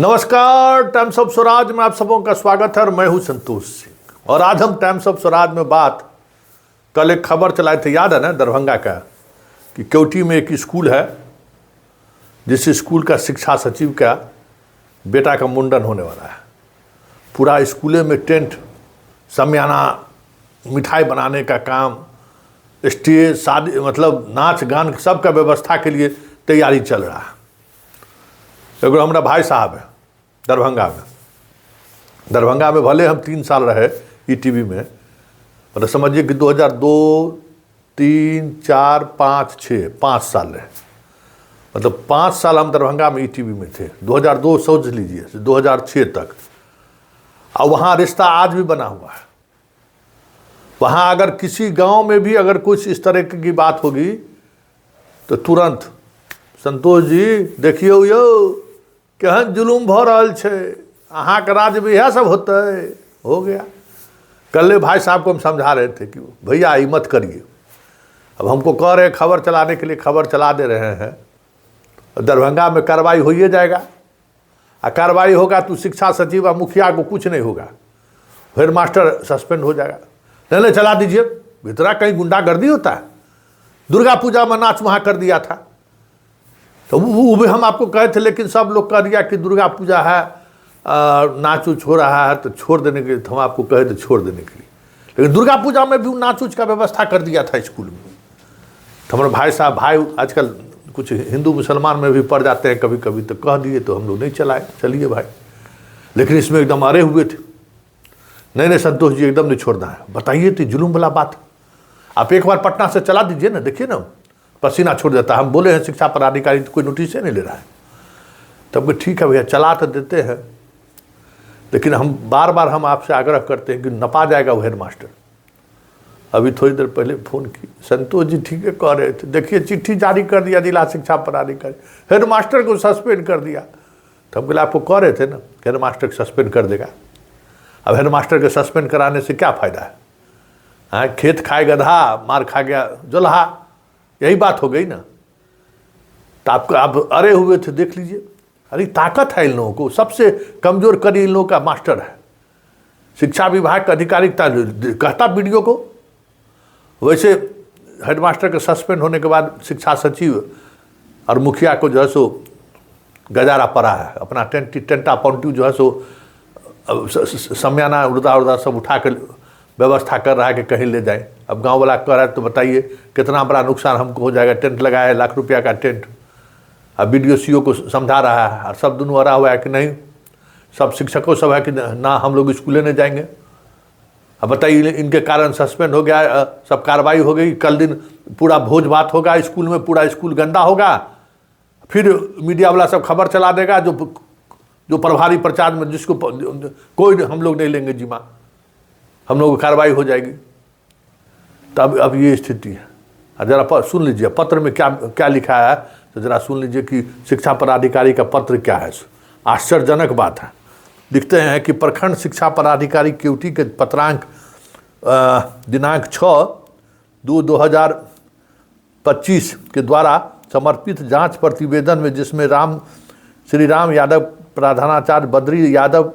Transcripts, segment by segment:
नमस्कार, times of Swaraj में आप सबों का स्वागत है और मैं हूं संतोष सिंह। और आज हम टाइम्स ऑफ स्वराज में कल एक खबर चलाए थे, याद है ना, दरभंगा का, कि केवटी में एक स्कूल है जिस स्कूल का शिक्षा सचिव का बेटा का मुंडन होने वाला है। पूरा स्कूले में टेंट, समियाना, मिठाई बनाने का काम, स्टेज, शादी, मतलब नाच गान सबका व्यवस्था के लिए तैयारी चल रहा है। एगो हमारा भाई साहब है दरभंगा में भले हम 3 साल रहे ईटीवी में, मतलब समझिए कि 2002, 3, 4, 5, 6 5 साल रहे, मतलब 5 साल हम दरभंगा में ईटीवी में थे। 2002 सोच लीजिए, 2006 तक। और वहाँ रिश्ता आज भी बना हुआ है। वहाँ अगर किसी गांव में भी अगर कुछ इस तरह की बात होगी तो तुरंत संतोष जी देखिए यो केहन जुलूम भ रहल छे, अहाँ के राज्य में यह सब होता है, हो गया। कल भाई साहब को हम समझा रहे थे कि भैया ये मत करिए। अब हमको कह रहे खबर चलाने के लिए, खबर चला दे रहे हैं। दरभंगा में कार्रवाई हो ही जाएगा, और कार्रवाई होगा तो शिक्षा सचिव और मुखिया को कुछ नहीं होगा, हेड मास्टर सस्पेंड हो जाएगा। नहीं चला दीजिए, भीतरा कहीं गुंडागर्दी होता है। दुर्गा पूजा में नाच वहाँ कर दिया था, तो वो भी हम आपको कहे थे, लेकिन सब लोग कह दिया कि दुर्गा पूजा है, नाच उच हो रहा है तो छोड़ देने के लिए। हम आपको कहे थे छोड़ देने के लिए, लेकिन दुर्गा पूजा में भी नाच उच का व्यवस्था कर दिया था स्कूल में। तो हमारे भाई आजकल कुछ हिंदू मुसलमान में भी पड़ जाते हैं कभी कभी, तो कह दिए तो हम लोग नहीं चलाए, चलिए भाई। लेकिन इसमें एकदम अरे हुए थे, नहीं संतोष जी एकदम नहीं छोड़ना है। बताइए तो जुलूम वाला बात। आप एक बार पटना से चला दीजिए ना, देखिए ना, पसीना छोड़ देता है। हम बोले हैं शिक्षा पदाधिकारी तो कोई नोटिस नहीं ले रहा है। तब ठीक है भैया, चला तो देते हैं, लेकिन हम बार हम आपसे आग्रह करते हैं कि नपा जाएगा वो हेड मास्टर। अभी थोड़ी देर पहले फ़ोन की, संतोष जी ठीक है कह रहे थे, देखिए चिट्ठी जारी कर दिया जिला शिक्षा पदाधिकारी, हेड मास्टर को सस्पेंड कर दिया। तो हम बोले आपको कह रहे थे ना हेड मास्टर को सस्पेंड कर देगा। अब हेड मास्टर को सस्पेंड कराने से क्या फ़ायदा है? हाँ, खेत खाए गधा, मार खा गया जोल्हा, यही बात हो गई ना। तो आप अरे हुए थे, देख लीजिए। अरे ताकत है इन लोगों को, सबसे कमजोर कड़ी इन लोगों का मास्टर है। शिक्षा विभाग का अधिकारी कहता वीडियो को, वैसे हेडमास्टर के सस्पेंड होने के बाद शिक्षा सचिव और मुखिया को जो है सो गजारा पड़ा है। अपना टेंटा पॉन्टिव जो है सो समियाना उड़दा सब उठा कर व्यवस्था कर रहा है कि कहीं ले जाए। अब गांव वाला कह रहा है तो बताइए कितना बड़ा नुकसान हमको हो जाएगा। टेंट लगाया है, लाख रुपया का टेंट। अब वीडियो सीओ को समझा रहा है, और सब दोनों अरा हुआ है कि नहीं, सब शिक्षकों सब है कि ना हम लोग स्कूले नहीं जाएंगे। अब बताइए इनके कारण सस्पेंड हो गया, सब कार्रवाई हो गई। कल दिन पूरा भोज भात होगा स्कूल में, पूरा स्कूल गंदा होगा। फिर मीडिया वाला सब खबर चला देगा, जो प्रभारी प्रचार में जिसको कोई हम लोग नहीं लेंगे जिम्मा, हम लोग कार्रवाई हो जाएगी। तब अब ये स्थिति है। जरा सुन लीजिए पत्र में क्या लिखा है, तो जरा सुन लीजिए कि शिक्षा पदाधिकारी का पत्र क्या है। आश्चर्यजनक बात है। लिखते हैं कि प्रखंड शिक्षा पदाधिकारी केवटी के पत्रांक दिनांक 6/2/2025 के द्वारा समर्पित जांच प्रतिवेदन में, जिसमें श्री राम यादव, प्रधानाचार्य बद्री यादव,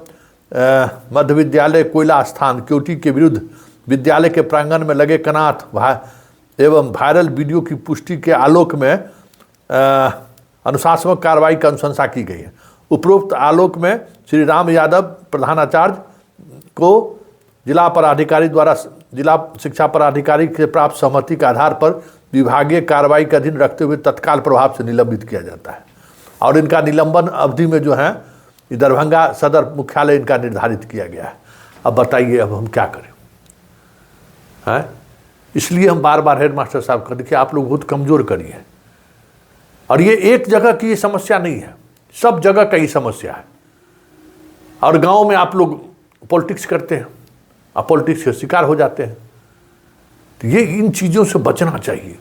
मध्य विद्यालय कोयला स्थान केवटी के विरुद्ध विद्यालय के प्रांगण में लगे कनाथ एवं वायरल वीडियो की पुष्टि के आलोक में अनुशासनात्मक कार्रवाई की अनुशंसा की गई है। उपरोक्त आलोक में श्री राम यादव प्रधानाचार्य को जिला शिक्षा पदाधिकारी से प्राप्त सहमति के आधार पर विभागीय कार्रवाई के अधीन रखते हुए तत्काल प्रभाव से निलंबित किया जाता है। और इनका निलंबन अवधि में जो है दरभंगा सदर मुख्यालय इनका निर्धारित किया गया है। अब बताइए अब हम क्या करें? हैं, इसलिए हम बार हेड मास्टर साहब कहते देखिए आप लोग बहुत कमज़ोर करिए। और ये एक जगह की समस्या नहीं है, सब जगह का ही समस्या है। और गांव में आप लोग पॉलिटिक्स करते हैं और पॉलिटिक्स के शिकार हो जाते हैं। तो ये इन चीज़ों से बचना चाहिए,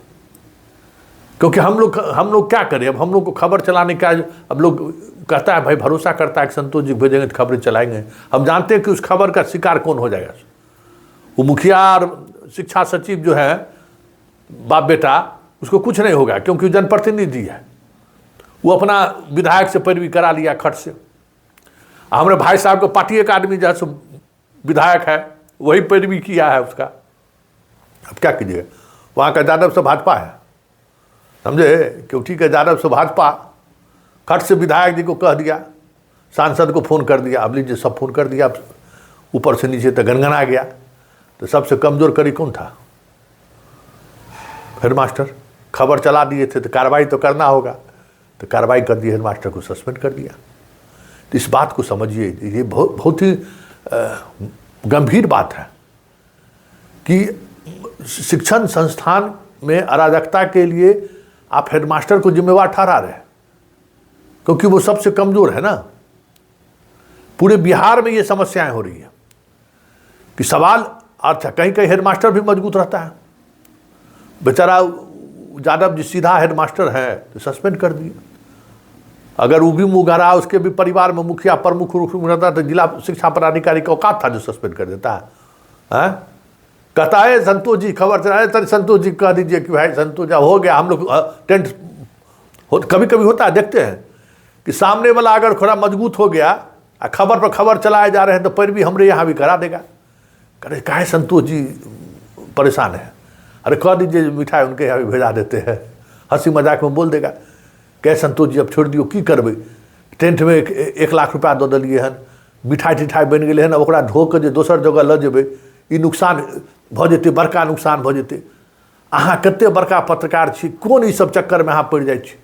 क्योंकि हम लोग क्या करें? अब हम लोग को खबर चलाने का, अब लोग कहता है भाई, भरोसा करता है कि संतोष जी भेजेंगे तो खबरें चलाएंगे। हम जानते हैं कि उस खबर का शिकार कौन हो जाएगा। वो मुखिया और शिक्षा सचिव जो है बाप बेटा, उसको कुछ नहीं होगा, क्योंकि जनप्रतिनिधि है। वो अपना विधायक से पैरवी करा लिया खट से, हमारे भाई साहब को पार्टी एक आदमी जो है विधायक है वही पैरवी किया है उसका। अब क्या कीजिएगा, वहाँ का यादव से भाजपा है, समझे, क्योंकि के यादव से भाजपा खट से विधायक जी को कह दिया, सांसद को फ़ोन कर दिया, अब लीजिए सब फ़ोन कर दिया, ऊपर से नीचे तक गनगना गया। तो सबसे कमज़ोर कड़ी कौन था? हेडमास्टर। खबर चला दिए थे तो कार्रवाई तो करना होगा, तो कार्रवाई कर दी, हेडमास्टर को सस्पेंड कर दिया। तो इस बात को समझिए, ये बहुत ही गंभीर बात है कि शिक्षण संस्थान में अराजकता के लिए आप हेडमास्टर को जिम्मेवार ठहरा रहे हैं, क्योंकि वो सबसे कमज़ोर है ना। पूरे बिहार में ये समस्याएं हो रही है कि सवाल, अच्छा कहीं कहीं हेडमास्टर भी मजबूत रहता है, बेचारा यादव जी सीधा हेडमास्टर है तो सस्पेंड कर दिया। अगर वो भी मुँह उसके भी परिवार में मुखिया प्रमुख रूप में रहता तो जिला शिक्षा पदाधिकारी का औकात था जो सस्पेंड कर देता है। कहता है संतोष जी खबर चलाए, तभी संतोष जी कह दीजिए कि भाई संतोष जी हो गया, हम लोग टेंट कभी कभी होता है, देखते हैं कि सामने वाला अगर थोड़ा मजबूत हो गया, खबर पर खबर चलाए जा रहे हैं तो पैरवी हमरे यहाँ भी करा देगा। करे काहे संतोष जी परेशान है, अरे कह दीजिए मिठाई उनके यहाँ भी भेजा देते हैं, हंसी मजाक में बोल देगा। कहे संतोष जी अब छोड़ दियो, की करबै, टेंट में 1 लाख रुपया दे दिलिए हन, मिठाई तिठाई बन गए हन, ओकरा धो के दोसर जगह लऽ जेबै, ई नुकसान भऽ जेतै, बड़का नुकसान भऽ जेतै। अहाँ कते बड़का पत्रकार छी, कोन ई सब चक्कर में अहाँ पड़ जाइ छी।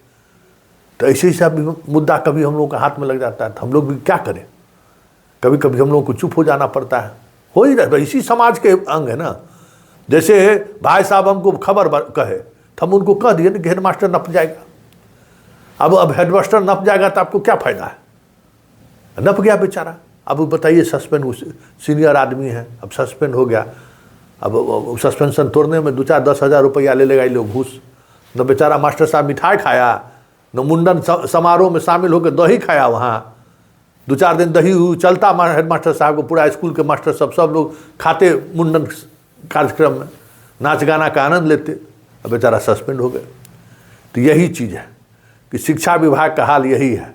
तो ऐसे ही सब मुद्दा कभी हम लोग के हाथ में लग जाता है, तो हम लोग भी क्या करें, कभी कभी हम लोग को चुप हो जाना पड़ता है। हो ही रहता है, इसी समाज के अंग है ना। जैसे भाई साहब हमको खबर कहे तो हम उनको कह दिए ना कि हेडमास्टर नप जाएगा। अब हेडमास्टर नप जाएगा तो आपको क्या फ़ायदा है, नप गया बेचारा। अब बताइए, सस्पेंड, सीनियर आदमी है, अब सस्पेंड हो गया, अब सस्पेंशन तोड़ने में 2-4-10 हज़ार रुपया ले लेगा ये लोग घूस। न बेचारा मास्टर साहब मिठाई खाया, न मुंडन समारोह में शामिल होकर दही खाया, वहाँ 2-4 दिन दही चलता हेडमास्टर साहब को, पूरा स्कूल के मास्टर सब लोग खाते मुंडन कार्यक्रम में, नाच गाना का आनंद लेते। अब बेचारा सस्पेंड हो गए। तो यही चीज़ है कि शिक्षा विभाग का हाल यही है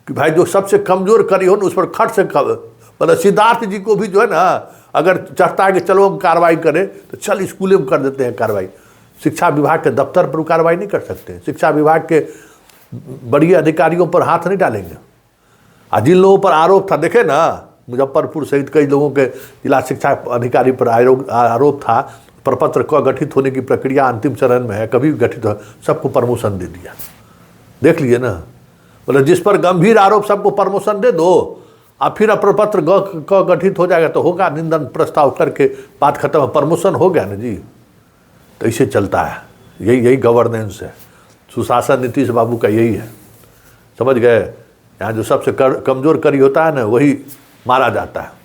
कि भाई जो सबसे कमज़ोर कड़ी हो ना उस पर खट से मतलब सिद्धार्थ जी को भी जो है ना, अगर चाहता है कि चलो हम कार्रवाई करें तो चल स्कूल में कर देते हैं कार्रवाई। शिक्षा विभाग के दफ्तर पर कार्रवाई नहीं कर सकते, शिक्षा विभाग के बड़ी अधिकारियों पर हाथ नहीं डालेंगे। और जिन लोगों पर आरोप था, देखे ना मुजफ्फरपुर सहित कई लोगों के जिला शिक्षा अधिकारी पर आरोप था, प्रपत्र क गठित होने की प्रक्रिया अंतिम चरण में है, कभी गठित हो, सबको प्रमोशन दे दिया। देख लिए ना, मतलब जिस पर गंभीर आरोप सबको प्रमोशन दे दो, और फिर प्रपत्र क गठित हो जाएगा तो होगा निंदन प्रस्ताव करके बात खत्म, प्रमोशन हो गया ना जी। तो ऐसे चलता है, यही गवर्नेंस है, सुशासन नीतीश बाबू का यही है, समझ गए। यहाँ जो सबसे कमज़ोर कड़ी होता है ना वही मारा जाता है।